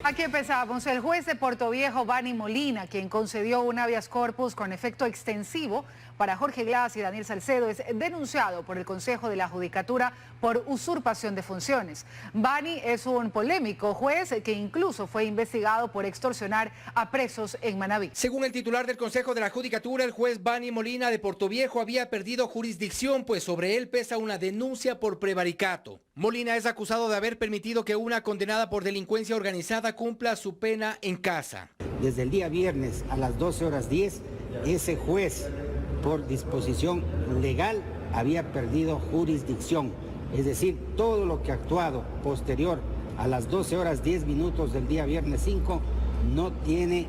Aquí empezamos. El juez de Portoviejo, Bani Molina, quien concedió un habeas corpus con efecto extensivo para Jorge Glass y Daniel Salcedo, es denunciado por el Consejo de la Judicatura por usurpación de funciones. Bani es un polémico juez que incluso fue investigado por extorsionar a presos en Manabí. Según el titular del Consejo de la Judicatura, el juez Bani Molina de Portoviejo había perdido jurisdicción, pues sobre él pesa una denuncia por prevaricato. Molina es acusado de haber permitido que una condenada por delincuencia organizada cumpla su pena en casa. Desde el día viernes a las 12:10, ese juez, por disposición legal, había perdido jurisdicción. Es decir, todo lo que ha actuado posterior a las 12:10 del día viernes 5 no tiene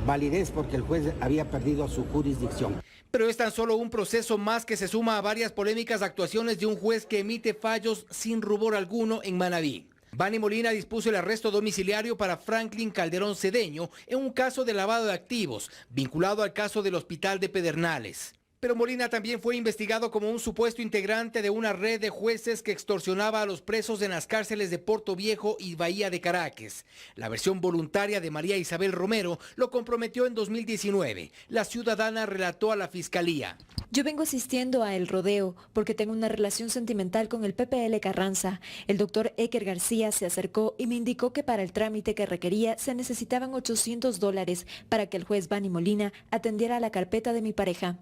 validez porque el juez había perdido su jurisdicción. Pero es tan solo un proceso más que se suma a varias polémicas actuaciones de un juez que emite fallos sin rubor alguno en Manabí. Bani Molina dispuso el arresto domiciliario para Franklin Calderón Cedeño en un caso de lavado de activos, vinculado al caso del Hospital de Pedernales. Pero Molina también fue investigado como un supuesto integrante de una red de jueces que extorsionaba a los presos en las cárceles de Portoviejo y Bahía de Caracas. La versión voluntaria de María Isabel Romero lo comprometió en 2019. La ciudadana relató a la fiscalía. Yo vengo asistiendo a El Rodeo porque tengo una relación sentimental con el PPL Carranza. El doctor Eker García se acercó y me indicó que para el trámite que requería se necesitaban $800 para que el juez Bani Molina atendiera a la carpeta de mi pareja.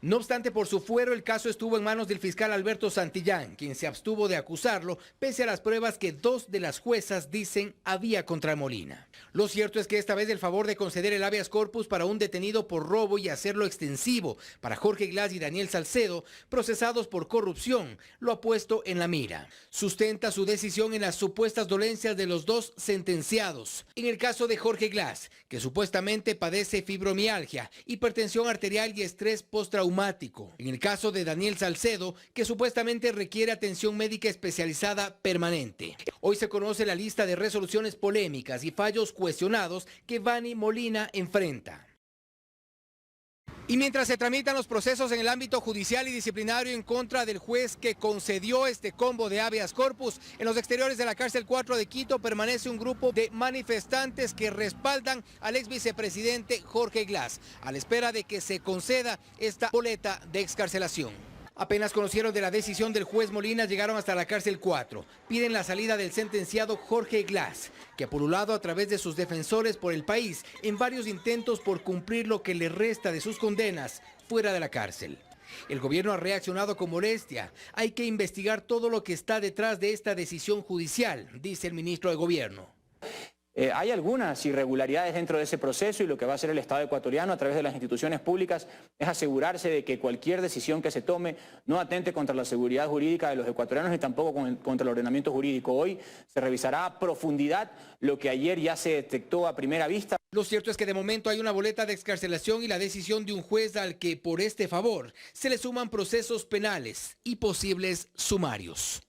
No obstante, por su fuero, el caso estuvo en manos del fiscal Alberto Santillán, quien se abstuvo de acusarlo, pese a las pruebas que dos de las juezas dicen había contra Molina. Lo cierto es que esta vez el favor de conceder el habeas corpus para un detenido por robo y hacerlo extensivo para Jorge Glass y Daniel Salcedo, procesados por corrupción, lo ha puesto en la mira. Sustenta su decisión en las supuestas dolencias de los dos sentenciados. En el caso de Jorge Glass, que supuestamente padece fibromialgia, hipertensión arterial y estrés postraumático. En el caso de Daniel Salcedo, que supuestamente requiere atención médica especializada permanente. Hoy se conoce la lista de resoluciones polémicas y fallos cuestionados que Bani Molina enfrenta. Y mientras se tramitan los procesos en el ámbito judicial y disciplinario en contra del juez que concedió este combo de habeas corpus, en los exteriores de la cárcel 4 de Quito permanece un grupo de manifestantes que respaldan al ex vicepresidente Jorge Glass, a la espera de que se conceda esta boleta de excarcelación. Apenas conocieron de la decisión del juez Molina, llegaron hasta la cárcel 4. Piden la salida del sentenciado Jorge Glass, que ha pululado a través de sus defensores por el país en varios intentos por cumplir lo que le resta de sus condenas fuera de la cárcel. El gobierno ha reaccionado con molestia. Hay que investigar todo lo que está detrás de esta decisión judicial, dice el ministro de Gobierno. Hay algunas irregularidades dentro de ese proceso y lo que va a hacer el Estado ecuatoriano a través de las instituciones públicas es asegurarse de que cualquier decisión que se tome no atente contra la seguridad jurídica de los ecuatorianos ni tampoco contra el ordenamiento jurídico. Hoy se revisará a profundidad lo que ayer ya se detectó a primera vista. Lo cierto es que de momento hay una boleta de excarcelación y la decisión de un juez al que por este favor se le suman procesos penales y posibles sumarios.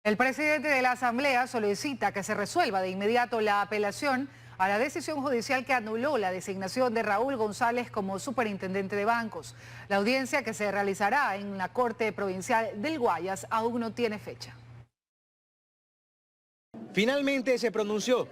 El presidente de la Asamblea solicita que se resuelva de inmediato la apelación a la decisión judicial que anuló la designación de Raúl González como superintendente de bancos. La audiencia, que se realizará en la Corte Provincial del Guayas, aún no tiene fecha. Finalmente se pronunció.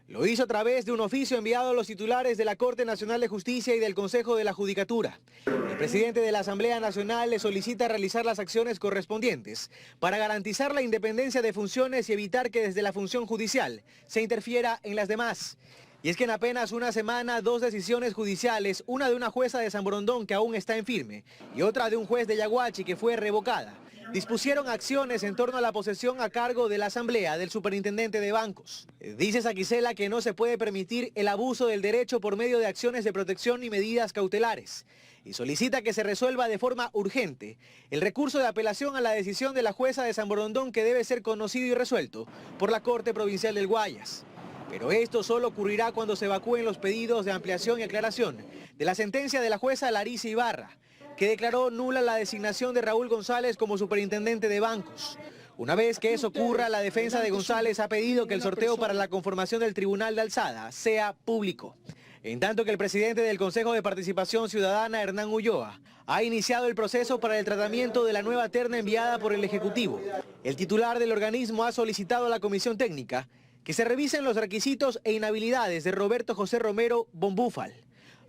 Lo hizo a través de un oficio enviado a los titulares de la Corte Nacional de Justicia y del Consejo de la Judicatura. El presidente de la Asamblea Nacional le solicita realizar las acciones correspondientes para garantizar la independencia de funciones y evitar que desde la función judicial se interfiera en las demás. Y es que en apenas una semana, dos decisiones judiciales, una de una jueza de San Borondón que aún está en firme y otra de un juez de Yaguachi que fue revocada, dispusieron acciones en torno a la posesión a cargo de la Asamblea del superintendente de bancos. Dice Saquicela que no se puede permitir el abuso del derecho por medio de acciones de protección y medidas cautelares y solicita que se resuelva de forma urgente el recurso de apelación a la decisión de la jueza de San Borondón, que debe ser conocido y resuelto por la Corte Provincial del Guayas. Pero esto solo ocurrirá cuando se evacúen los pedidos de ampliación y aclaración de la sentencia de la jueza Larissa Ibarra, que declaró nula la designación de Raúl González como superintendente de bancos. Una vez que eso ocurra, la defensa de González ha pedido que el sorteo para la conformación del Tribunal de Alzada sea público. En tanto que el presidente del Consejo de Participación Ciudadana, Hernán Ulloa, ha iniciado el proceso para el tratamiento de la nueva terna enviada por el Ejecutivo. El titular del organismo ha solicitado a la Comisión Técnica que se revisen los requisitos e inhabilidades de Roberto José Romero Bombúfal,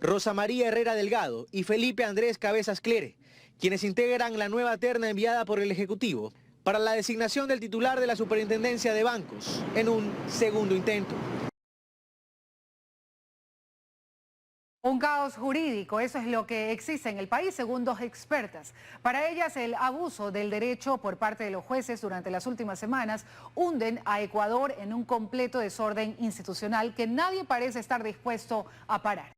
Rosa María Herrera Delgado y Felipe Andrés Cabezas Clere, quienes integran la nueva terna enviada por el Ejecutivo para la designación del titular de la Superintendencia de Bancos en un segundo intento. Un caos jurídico, eso es lo que existe en el país, según dos expertas. Para ellas, el abuso del derecho por parte de los jueces durante las últimas semanas hunden a Ecuador en un completo desorden institucional que nadie parece estar dispuesto a parar.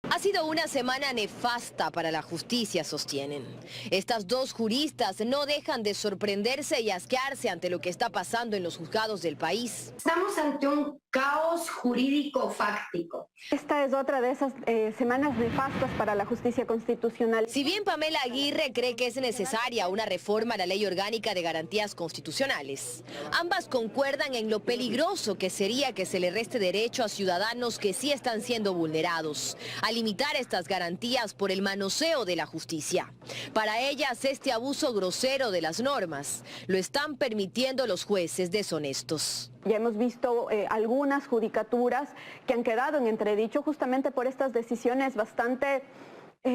Ha sido una semana nefasta para la justicia, sostienen. Estas dos juristas no dejan de sorprenderse y asquearse ante lo que está pasando en los juzgados del país. Estamos ante un caos jurídico fáctico. Esta es otra de esas semanas nefastas para la justicia constitucional. Si bien Pamela Aguirre cree que es necesaria una reforma a la Ley Orgánica de Garantías Constitucionales, ambas concuerdan en lo peligroso que sería que se le reste derecho a ciudadanos que sí están siendo vulnerados, a limitar estas garantías por el manoseo de la justicia. Para ellas, este abuso grosero de las normas lo están permitiendo los jueces deshonestos. Ya hemos visto algunas judicaturas que han quedado en entredicho justamente por estas decisiones bastante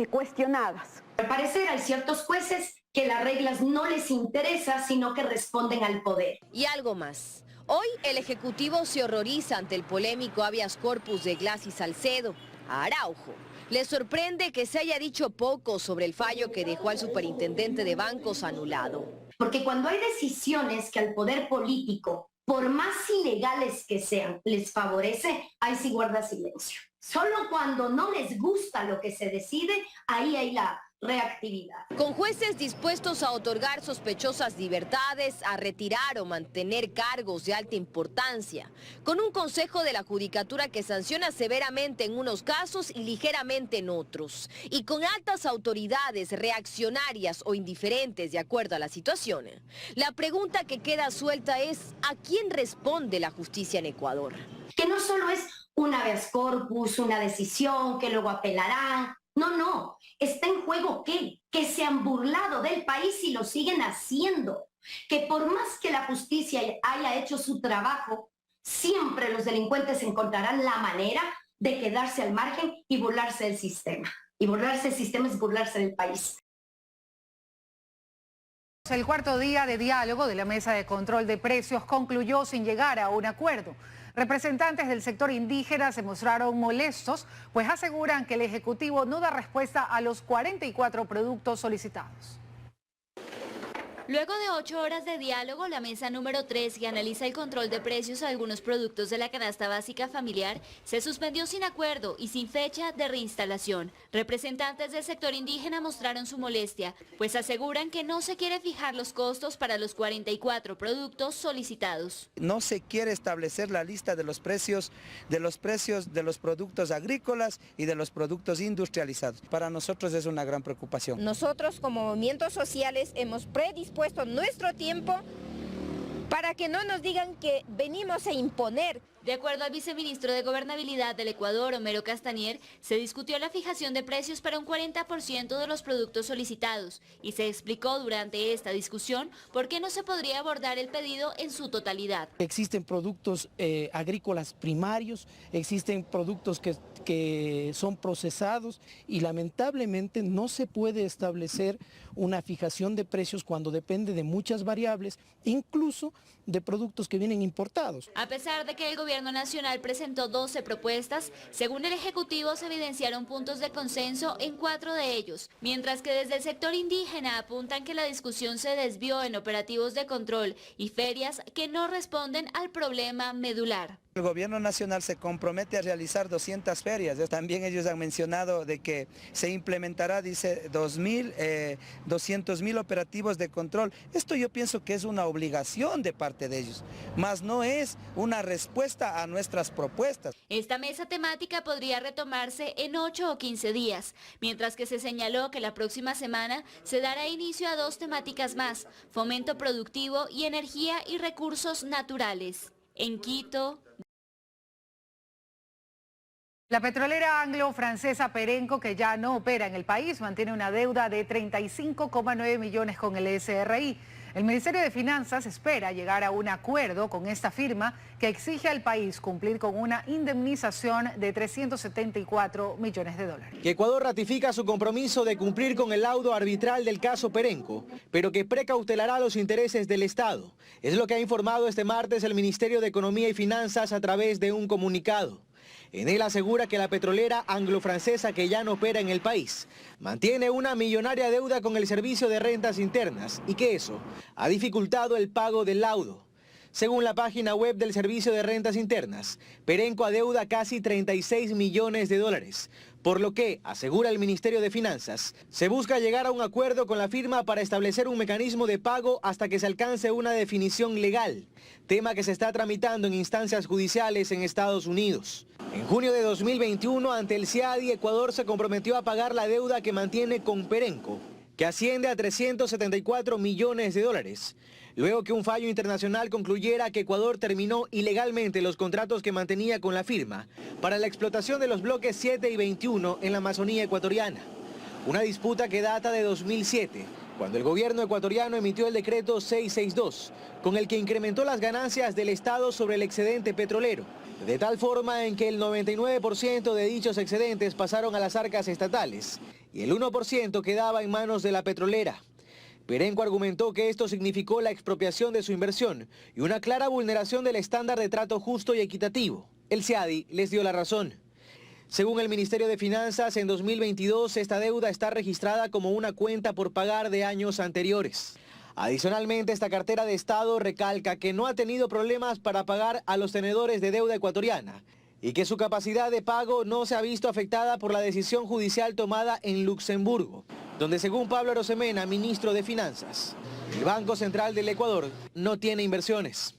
cuestionadas. Al parecer hay ciertos jueces que las reglas no les interesa, sino que responden al poder. Y algo más. Hoy el Ejecutivo se horroriza ante el polémico habeas corpus de Gladys Salcedo. A Araujo le sorprende que se haya dicho poco sobre el fallo que dejó al superintendente de bancos anulado. Porque cuando hay decisiones que al poder político, por más ilegales que sean, les favorece, ahí sí guarda silencio. Solo cuando no les gusta lo que se decide, ahí hay la reactividad. Con jueces dispuestos a otorgar sospechosas libertades, a retirar o mantener cargos de alta importancia, con un consejo de la judicatura que sanciona severamente en unos casos y ligeramente en otros, y con altas autoridades reaccionarias o indiferentes de acuerdo a la situación. La pregunta que queda suelta es, ¿a quién responde la justicia en Ecuador? Que no solo es un habeas corpus, una decisión que luego apelarán. No, está en juego que se han burlado del país y lo siguen haciendo. Que por más que la justicia haya hecho su trabajo, siempre los delincuentes encontrarán la manera de quedarse al margen y burlarse del sistema. Y burlarse del sistema es burlarse del país. El cuarto día de diálogo de la Mesa de Control de Precios concluyó sin llegar a un acuerdo. Representantes del sector indígena se mostraron molestos, pues aseguran que el Ejecutivo no da respuesta a los 44 productos solicitados. Luego de 8 horas de diálogo, la mesa número 3, que analiza el control de precios a algunos productos de la canasta básica familiar, se suspendió sin acuerdo y sin fecha de reinstalación. Representantes del sector indígena mostraron su molestia, pues aseguran que no se quiere fijar los costos para los 44 productos solicitados. No se quiere establecer la lista de los precios de los productos agrícolas y de los productos industrializados. Para nosotros es una gran preocupación. Nosotros como movimientos sociales hemos predispuesto nuestro tiempo para que no nos digan que venimos a imponer. De acuerdo al viceministro de Gobernabilidad del Ecuador, Homero Castañer, se discutió la fijación de precios para un 40% de los productos solicitados y se explicó durante esta discusión por qué no se podría abordar el pedido en su totalidad. Existen productos agrícolas primarios, existen productos que son procesados y lamentablemente no se puede establecer una fijación de precios cuando depende de muchas variables, incluso de productos que vienen importados. A pesar de que el Gobierno Nacional presentó 12 propuestas, según el Ejecutivo se evidenciaron puntos de consenso en 4 de ellos, mientras que desde el sector indígena apuntan que la discusión se desvió en operativos de control y ferias que no responden al problema medular. El Gobierno Nacional se compromete a realizar 200 ferias. También ellos han mencionado de que se implementará, dice, 200.000 operativos de control. Esto yo pienso que es una obligación de parte de ellos, más no es una respuesta a nuestras propuestas. Esta mesa temática podría retomarse en 8 o 15 días, mientras que se señaló que la próxima semana se dará inicio a 2 temáticas más, fomento productivo y energía y recursos naturales. En Quito. La petrolera anglo-francesa Perenco, que ya no opera en el país, mantiene una deuda de 35,9 millones con el SRI. El Ministerio de Finanzas espera llegar a un acuerdo con esta firma que exige al país cumplir con una indemnización de 374 millones de dólares. Que Ecuador ratifica su compromiso de cumplir con el laudo arbitral del caso Perenco, pero que precautelará los intereses del Estado. Es lo que ha informado este martes el Ministerio de Economía y Finanzas a través de un comunicado. En él asegura que la petrolera anglo-francesa, que ya no opera en el país, mantiene una millonaria deuda con el Servicio de Rentas Internas y que eso ha dificultado el pago del laudo. Según la página web del Servicio de Rentas Internas, Perenco adeuda casi 36 millones de dólares, por lo que, asegura el Ministerio de Finanzas, se busca llegar a un acuerdo con la firma para establecer un mecanismo de pago hasta que se alcance una definición legal, tema que se está tramitando en instancias judiciales en Estados Unidos. En junio de 2021, ante el CIADI, Ecuador se comprometió a pagar la deuda que mantiene con Perenco, que asciende a 374 millones de dólares. Luego que un fallo internacional concluyera que Ecuador terminó ilegalmente los contratos que mantenía con la firma para la explotación de los bloques 7 y 21 en la Amazonía ecuatoriana. Una disputa que data de 2007, cuando el gobierno ecuatoriano emitió el decreto 662, con el que incrementó las ganancias del Estado sobre el excedente petrolero, de tal forma en que el 99% de dichos excedentes pasaron a las arcas estatales y el 1% quedaba en manos de la petrolera. Perenco argumentó que esto significó la expropiación de su inversión y una clara vulneración del estándar de trato justo y equitativo. El CIADI les dio la razón. Según el Ministerio de Finanzas, en 2022 esta deuda está registrada como una cuenta por pagar de años anteriores. Adicionalmente, esta cartera de Estado recalca que no ha tenido problemas para pagar a los tenedores de deuda ecuatoriana y que su capacidad de pago no se ha visto afectada por la decisión judicial tomada en Luxemburgo, donde según Pablo Arosemena, ministro de Finanzas, el Banco Central del Ecuador no tiene inversiones.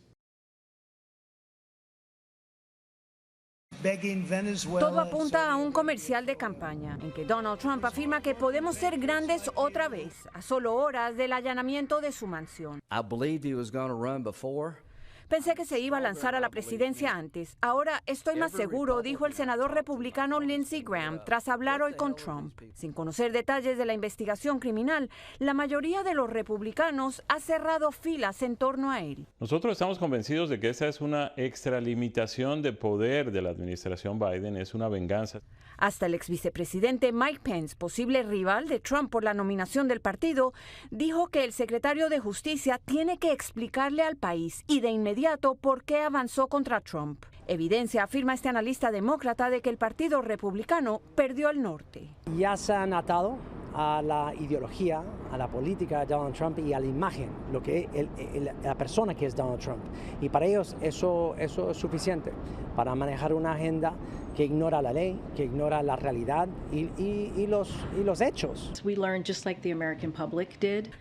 Todo apunta a un comercial de campaña en que Donald Trump afirma que podemos ser grandes otra vez, a solo horas del allanamiento de su mansión. Pensé que se iba a lanzar a la presidencia antes. Ahora estoy más seguro, dijo el senador republicano Lindsey Graham, tras hablar hoy con Trump. Sin conocer detalles de la investigación criminal, la mayoría de los republicanos ha cerrado filas en torno a él. Nosotros estamos convencidos de que esa es una extralimitación de poder de la administración Biden, es una venganza. Hasta el exvicepresidente Mike Pence, posible rival de Trump por la nominación del partido, dijo que el secretario de Justicia tiene que explicarle al país y de inmediato por qué avanzó contra Trump. Evidencia, afirma este analista demócrata, de que el partido republicano perdió el norte. Ya se han atado a la ideología, a la política de Donald Trump y a la imagen, lo que la persona que es Donald Trump. Y para ellos eso es suficiente para manejar una agenda que ignora la ley, que ignora la realidad y los hechos.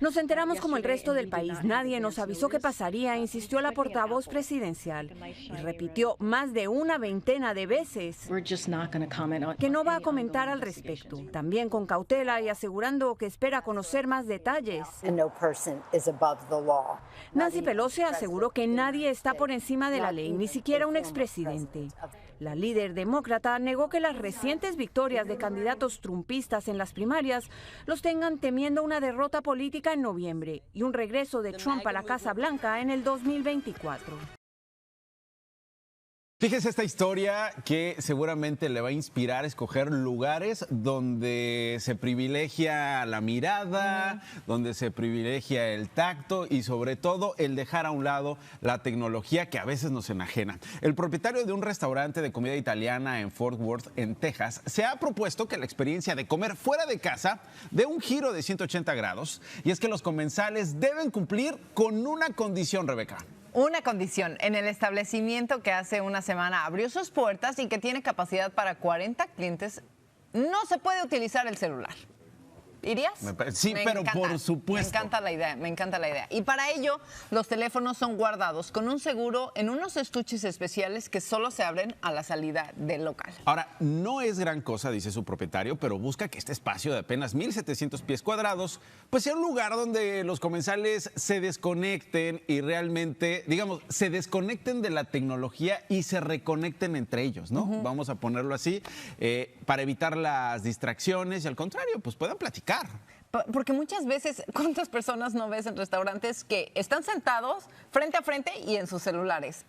Nos enteramos como el resto del país. Nadie nos avisó qué pasaría, insistió la portavoz presidencial. Y repitió más de una veintena de veces que no va a comentar al respecto. También con cautela y asegurando que espera conocer más detalles. Nancy Pelosi aseguró que nadie está por encima de la ley, ni siquiera un expresidente. La líder demócrata negó que las recientes victorias de candidatos trumpistas en las primarias los tengan temiendo una derrota política en noviembre y un regreso de Trump a la Casa Blanca en el 2024. Fíjese esta historia que seguramente le va a inspirar a escoger lugares donde se privilegia la mirada, donde se privilegia el tacto y sobre todo el dejar a un lado la tecnología que a veces nos enajena. El propietario de un restaurante de comida italiana en Fort Worth, en Texas, se ha propuesto que la experiencia de comer fuera de casa dé un giro de 180 grados y es que los comensales deben cumplir con una condición, Rebeca. Una condición en el establecimiento que hace una semana abrió sus puertas y que tiene capacidad para 40 clientes, no se puede utilizar el celular. ¿Irías? Sí, pero por supuesto. Me encanta la idea. Y para ello, los teléfonos son guardados con un seguro en unos estuches especiales que solo se abren a la salida del local. Ahora, no es gran cosa, dice su propietario, pero busca que este espacio de apenas 1,700 pies cuadrados, pues sea un lugar donde los comensales se desconecten y realmente, digamos, se desconecten de la tecnología y se reconecten entre ellos, ¿no? Vamos a ponerlo así, para evitar las distracciones y al contrario, pues puedan platicar. Porque muchas veces, ¿cuántas personas no ves en restaurantes que están sentados frente a frente y en sus celulares?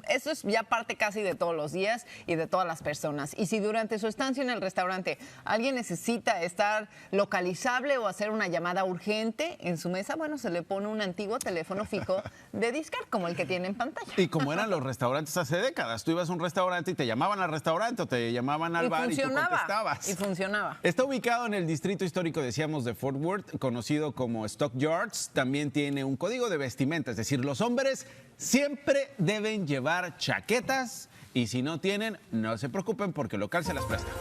Eso es ya parte casi de todos los días y de todas las personas. Y si durante su estancia en el restaurante alguien necesita estar localizable o hacer una llamada urgente en su mesa, bueno, se le pone un antiguo teléfono fijo de discar, como el que tiene en pantalla. Y como eran los restaurantes hace décadas, tú ibas a un restaurante y te llamaban al restaurante o te llamaban al bar y tú contestabas. Y funcionaba. Está ubicado en el distrito histórico, decíamos, de Fort Worth, conocido como Stock Yards. También tiene un código de vestimenta, es decir, los hombres siempre deben llevar chaquetas y si no tienen, no se preocupen porque el local se las presta.